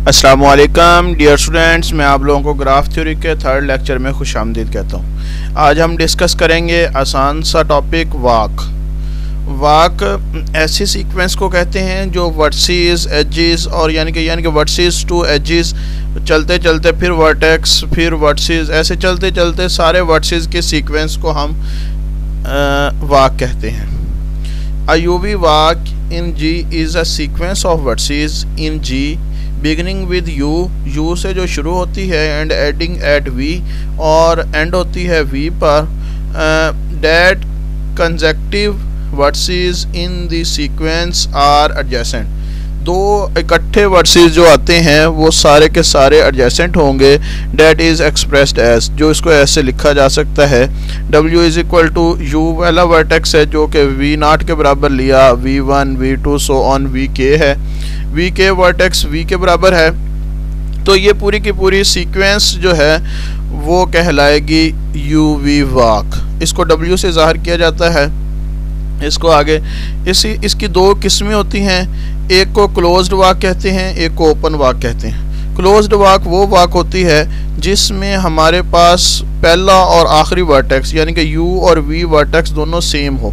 अस्सलामुअलैकुम dear students, मैं आप लोगों को ग्राफ थ्योरी के थर्ड लेक्चर में खुशामदीद कहता हूँ। आज हम डिस्कस करेंगे आसान सा टॉपिक वाक ऐसी सीक्वेंस को कहते हैं जो वर्टिसेस, एजेस और यानी कि वर्टिसेस टू एजेस चलते चलते फिर वर्टेक्स फिर वर्टिसेस, ऐसे चलते चलते सारे वर्टिसेस के सीक्वेंस को हम वाक कहते हैं। A UV walk in G is a sequence of vertices in G beginning with U से जो शुरू होती है and ending at V और end होती है V पर that consecutive vertices in the sequence are adjacent। दो इकट्ठे वर्टिसेस जो आते हैं वो सारे के सारे एडजेसेंट होंगे। डेट इज़ एक्सप्रेस्ड एज, जो इसको ऐसे लिखा जा सकता है W is equal to U वाला वर्टेक्स है जो कि V0 के बराबर लिया, V1 V2 so on VK है, VK वर्टेक्स V के बराबर है। तो ये पूरी की पूरी सीक्वेंस जो है वो कहलाएगी UV वाक। इसको W से ज़ाहिर किया जाता है। इसको आगे इसकी दो किस्में होती हैं, एक को क्लोज्ड वाक कहते हैं, एक को ओपन वाक कहते हैं। क्लोज्ड वाक वो वाक होती है जिसमें हमारे पास पहला और आखिरी वर्टेक्स यानी कि U और V वर्टेक्स दोनों सेम हो।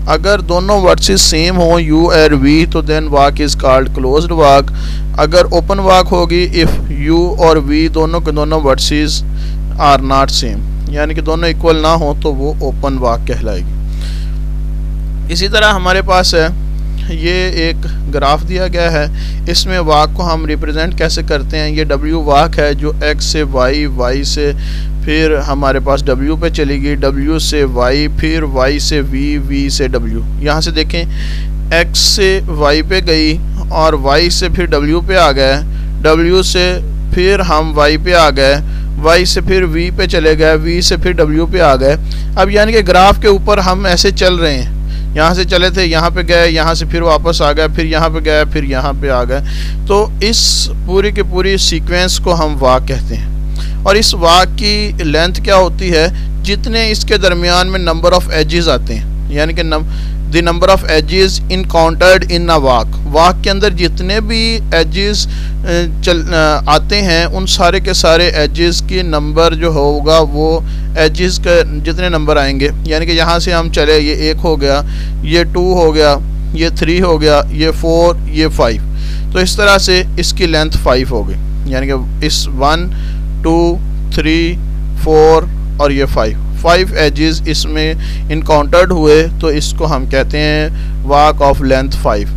अगर दोनों वर्टिसेस सेम हो U और V तो then walk is called closed walk. अगर ओपन वाक होगी इफ़ U और V दोनों के दोनों वर्टिसेस आर नॉट सेम, यानी कि दोनों इक्वल ना हो तो वो ओपन वाक कहलाएगी। इसी तरह हमारे पास है ये एक ग्राफ दिया गया है, इसमें वाक को हम रिप्रेजेंट कैसे करते हैं। ये W वाक है जो X से Y, Y से फिर हमारे पास W पे चलेगी, W से Y, फिर Y से V, V से W। यहाँ से देखें X से Y पे गई और Y से फिर W पे आ गए, W से फिर हम Y पे आ गए, Y से फिर V पे चले गए, V से फिर W पे आ गए। अब यानी कि ग्राफ के ऊपर हम ऐसे चल रहे हैं, यहाँ से चले थे यहाँ पे गए, यहाँ से फिर वापस आ गए, फिर यहाँ पे गए, फिर यहाँ पे आ गए। तो इस पूरी की पूरी सीक्वेंस को हम वाक कहते हैं। और इस वाक की लेंथ क्या होती है, जितने इसके दरमियान में नंबर ऑफ एजेस आते हैं, यानी कि the number of edges encountered in a walk के अंदर जितने भी एजेस आते हैं उन सारे के सारे एजेस की नंबर जो होगा वो एजेस के जितने नंबर आएंगे, यानी कि यहाँ से हम चले, ये 1 हो गया, ये 2 हो गया, ये 3 हो गया, ये 4, ये 5। तो इस तरह से इसकी लेंथ 5 हो गई, यानी कि इस 1 2 3 4 और ये 5 एजेस इसमें इनकाउंटर्ड हुए, तो इसको हम कहते हैं walk of length 5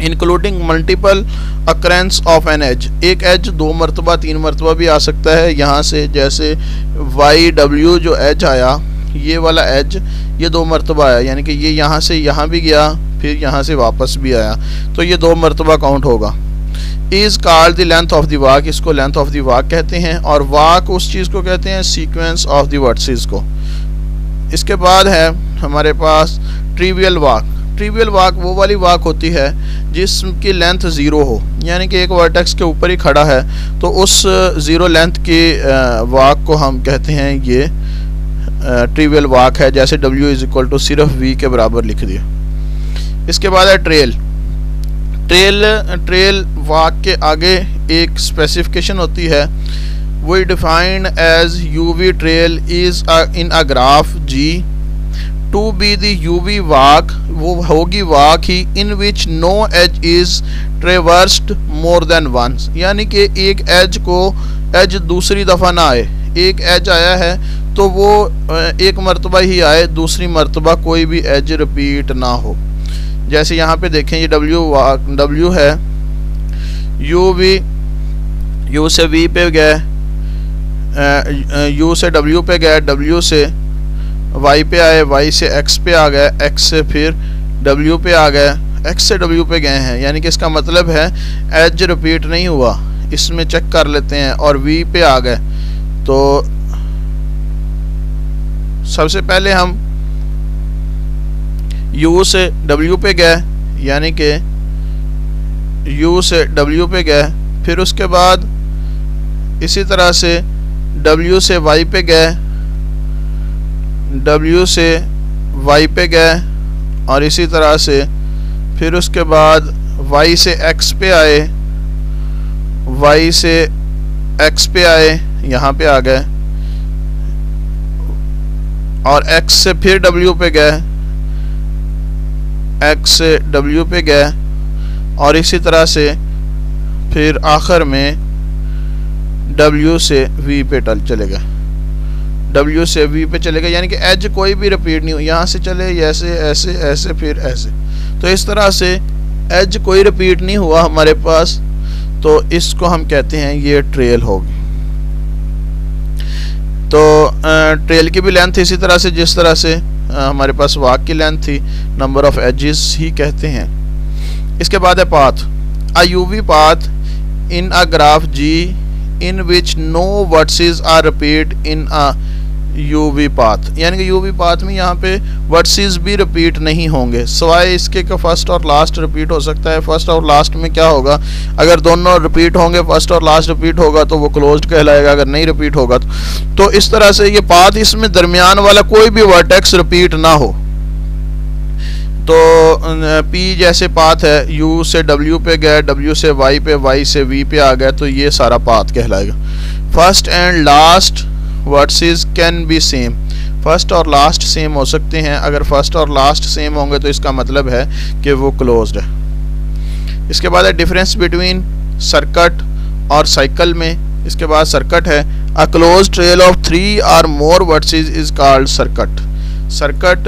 including multiple occurrences of an edge. एक एज 2 मरतबा 3 मरतबा भी आ सकता है। यहाँ से जैसे YW जो एज आया, ये वाला एज ये 2 मरतबा आया, यानी कि ये यहाँ से यहाँ भी गया फिर यहाँ से वापस भी आया, तो ये 2 मरतबा काउंट होगा। Is called the length of the walk, इसको लेंथ ऑफ द वाक कहते हैं। और वाक उस चीज़ को कहते हैं सीक्वेंस ऑफ द वर्टिसेस को। इसके बाद है हमारे पास ट्रिवियल वाक। ट्रिवियल वाक वो वाली वाक होती है जिसकी लेंथ 0 हो, यानी कि एक वर्टेक्स के ऊपर ही खड़ा है, तो उस 0 लेंथ की वाक को हम कहते हैं ये ट्रिवियल वाक है। जैसे W इज़ इक्वल टू सिर्फ V के बराबर लिख दिया। इसके बाद है ट्रेल वाक के आगे एक स्पेसिफिकेशन होती है, वो defined as UV trail is in a graph G to be the UV walk, वो होगी वाक ही in which no edge is traversed more than once, यानी कि एक एज दूसरी दफ़ा ना आए। एक एज आया है तो वो एक मरतबा ही आए, दूसरी मरतबा कोई भी एज रिपीट ना हो। जैसे यहाँ पे देखें ये W है, U से V पे गए, U से W पे गए, W से Y पे आए, Y से X पे आ गए, X से फिर W पे आ गए, X से W पे गए हैं, यानी कि इसका मतलब है एज रिपीट नहीं हुआ। इसमें चेक कर लेते हैं और V पे आ गए, तो सबसे पहले हम U से W पे गए, यानी कि U से W पे गए, फिर उसके बाद इसी तरह से W से Y पे गए, W से Y पे गए, और इसी तरह से फिर उसके बाद Y से X पे आए, y से x पे आए, यहाँ पे आ गए, और x से फिर w पे गए, x से w पे गए, और इसी तरह से फिर आखिर में w से v पे चले गए, w से v पे चले गए, यानी कि एज कोई भी रिपीट नहीं हुई, यहाँ से चले ऐसे ऐसे ऐसे फिर ऐसे, तो इस तरह से एज कोई रिपीट नहीं हुआ हमारे पास, तो इसको हम कहते हैं ये ट्रेल होगी। तो ट्रेल की भी लेंथ इसी तरह से जिस तरह से हमारे पास वाक की लेंथ थी, नंबर ऑफ एजेस ही कहते हैं। इसके बाद है path, a UV path in a graph G in which no vertices are repeat in a UV path, यानी कि यूवी पाथ में यहाँ पे वर्सेस भी रिपीट नहीं होंगे, सिवाय इसके का फर्स्ट और लास्ट रिपीट हो सकता है। फर्स्ट और लास्ट में क्या होगा, अगर दोनों रिपीट होंगे, फर्स्ट और लास्ट रिपीट होगा तो वो क्लोज्ड कहलाएगा, अगर नहीं रिपीट होगा तो इस तरह से ये पाथ, इसमें दरमियान वाला कोई भी वर्टेक्स रिपीट ना हो। तो P जैसे पाथ है, U से W पे गए, W से Y पे, Y से V पे आ गए, तो ये सारा पाथ कहलाएगा। First and last versus can be same, first और लास्ट सेम हो सकते हैं, अगर फर्स्ट और लास्ट सेम होंगे तो इसका मतलब है कि वो क्लोज्ड है। इसके बाद है डिफरेंस बिटवीन सर्किट और साइकिल में। इसके बाद सर्किट है, अ क्लोज ट्रेल ऑफ 3 और more vertices is called circuit. Circuit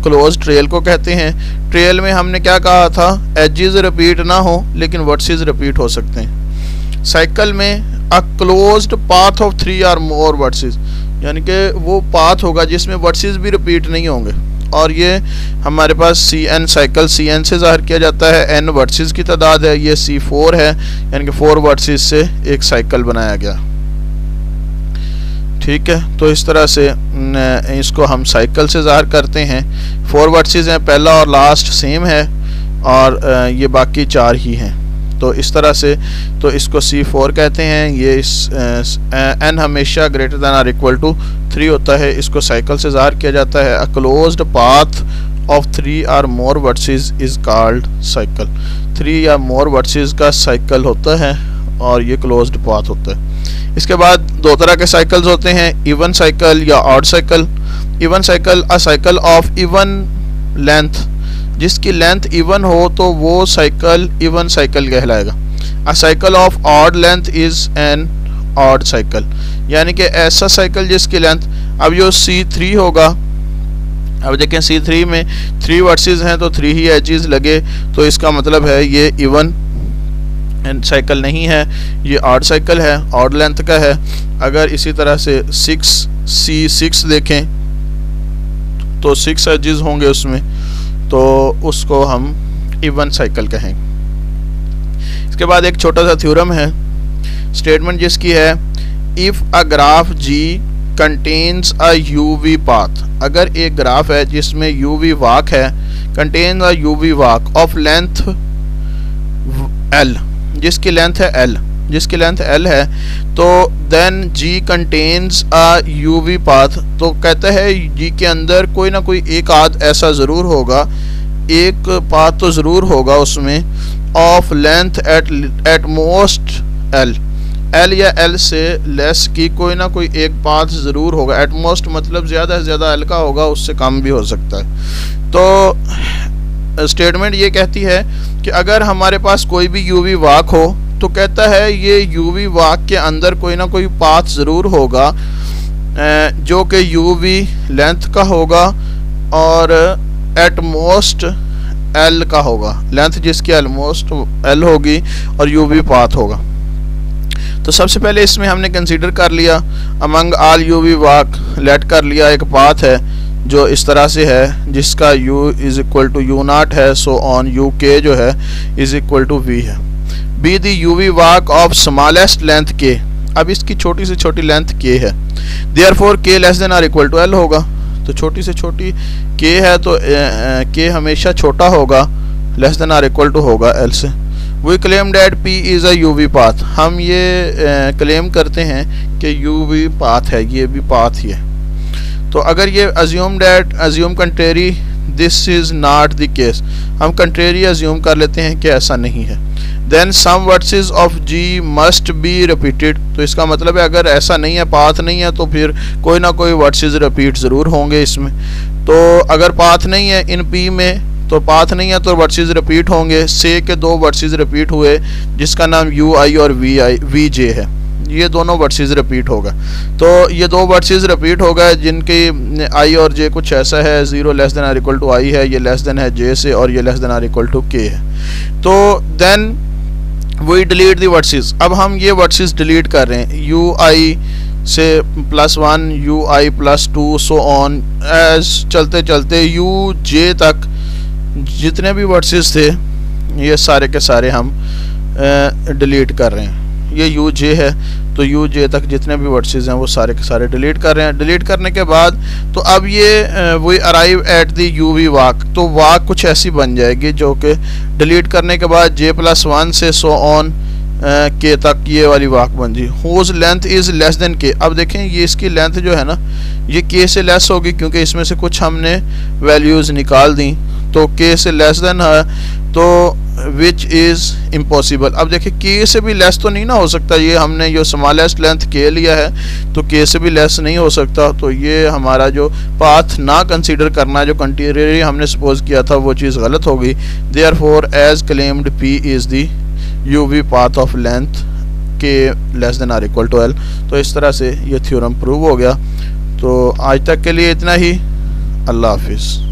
close trail को कहते हैं। ट्रेल में हमने क्या कहा था, एजेस रिपीट ना हो लेकिन वर्सेस रिपीट हो सकते हैं। साइकिल में अ क्लोज्ड पाथ ऑफ 3 और मोर वर्सेस, यानी कि वो पाथ होगा जिसमें वर्सेस भी रिपीट नहीं होंगे, और ये हमारे पास CN साइकिल CN से ज़ाहिर किया जाता है, N वर्सेस की तादाद है, ये C4 है, यानी कि 4 वर्सेस से एक साइकिल बनाया गया। ठीक है, तो इस तरह से इसको हम साइकिल से ज़ाहिर करते हैं। 4 वर्सेस हैं, पहला और लास्ट सेम है, और ये बाकी 4 ही हैं। तो इस तरह से तो इसको C4 कहते हैं। ये इस N हमेशा ग्रेटर दैन और इक्वल टू 3 होता है, इसको साइकिल से ज़ाहिर किया जाता है। अ क्लोज्ड पाथ ऑफ 3 और more vertices is called cycle. 3 या मोर वर्सेस का साइकिल होता है और ये क्लोज्ड पाथ होता है। इसके बाद 2 तरह के साइकिल्स होते हैं, इवन साइकिल या odd cycle. Even cycle, a cycle of even length, जिसकी लेंथ इवन हो तो वो साइकिल इवन साइकिल कहलाएगा। अ cycle of odd length is an odd cycle, यानी कि ऐसा साइकिल जिसकी लेंथ, अब जो C3 होगा, अब देखें C3 में 3 वर्सेस हैं तो 3 ही एजेस लगे, तो इसका मतलब है ये इवन साइकिल नहीं है, ये ऑड साइकिल है, ऑड लेंथ का है। अगर इसी तरह से 6 देखें तो 6 एजेस होंगे उसमें, तो उसको हम इवन साइकिल कहेंगे। इसके बाद एक छोटा सा थ्योरम है, स्टेटमेंट जिसकी है, if a graph G contains a UV path, अगर एक ग्राफ है जिसमें यूवी वाक है, contains a UV walk of length L, जिसकी लेंथ है L, जिसकी लेंथ L है, तो then G contains a UV path, तो कहता है G के अंदर कोई ना कोई एक आध ऐसा ज़रूर होगा, एक पाथ तो ज़रूर होगा उसमें, of length at most L या L से लेस की कोई ना कोई एक पाथ ज़रूर होगा। एट मोस्ट मतलब ज़्यादा से ज़्यादा L का होगा, उससे कम भी हो सकता है। तो स्टेटमेंट ये कहती है कि अगर हमारे पास कोई भी यूवी वाक हो, तो कहता है ये यूवी वाक के अंदर कोई ना कोई पाथ ज़रूर होगा जो कि यूवी लेंथ का होगा और एट मोस्ट L का होगा, लेंथ जिसकी ऑलमोस्ट L होगी और यूवी पाथ होगा। तो सबसे पहले इसमें हमने कंसीडर कर लिया अमंग ऑल यूवी वाक, लेट कर लिया एक पाथ है जो इस तरह से है जिसका u is equal to u0 है, सो ऑन uk जो है इज इक्वल टू v है। Be the UV walk of smallest length k, अब इसकी छोटी से छोटी लेंथ k है, देयरफॉर k लेस देन और इक्वल टू l होगा। तो छोटी से छोटी k है तो k हमेशा छोटा होगा, लेस देन और इक्वल टू होगा l से। We claim that p is a UV path, हम ये क्लेम करते हैं कि यूवी पाथ है, ये भी पाथ ही है। तो अगर ये assume contrary this is not the case, हम कंट्रेरी अज्यूम कर लेते हैं कि ऐसा नहीं है। Then some vertices of G must be repeated, तो इसका मतलब है अगर ऐसा नहीं है, पाथ नहीं है, तो फिर कोई ना कोई वर्सेस रिपीट ज़रूर होंगे इसमें। तो अगर पाथ नहीं है इन पी में, तो पाथ नहीं है तो वर्सेस रिपीट होंगे। से के दो वर्सेस रिपीट हुए जिसका नाम यू आई और वी जे है, ये दोनों वर्सेस रिपीट होगा। तो ये दो वर्सेस रिपीट होगा जिनकी आई और जे कुछ ऐसा है, 0 less than or equal to I है, ये लेस देन है जे से, और ये less than or equal to K है। तो then we delete the vertices. अब हम ये वर्सेस डिलीट कर रहे हैं, you i say +1 u i +2 so on, एज चलते चलते यू जे तक जितने भी वर्सेस थे ये सारे के सारे हम डिलीट कर रहे हैं। ये यू जे है तो यू जे तक जितने भी वर्सेस हैं वो सारे के सारे डिलीट कर रहे हैं। डिलीट करने के बाद तो अब ये we arrive at the U V walk, तो वाक कुछ ऐसी बन जाएगी जो कि डिलीट करने के बाद j+1 से सो ऑन के तक ये वाली वाक बन जी। Whose length is less than K. अब देखें ये इसकी लेंथ जो है ना ये के से लेस होगी क्योंकि इसमें से कुछ हमने वैल्यूज़ निकाल दी, तो के से लेस देन है, तो विच इज़ इम्पॉसिबल। अब देखिए के से भी लेस तो नहीं ना हो सकता, ये हमने जो स्मॉलेस्ट लेंथ के लिया है तो के से भी लेस नहीं हो सकता। तो ये हमारा जो पाथ ना कंसीडर करना, जो कंट्री हमने सपोज किया था वो चीज़ गलत हो गई। Therefore as claimed P is the U V path of length K less than or equal to L. तो इस तरह से ये थ्योरम प्रूव हो गया। तो आज तक के लिए इतना ही। अल्लाह हाफिज़।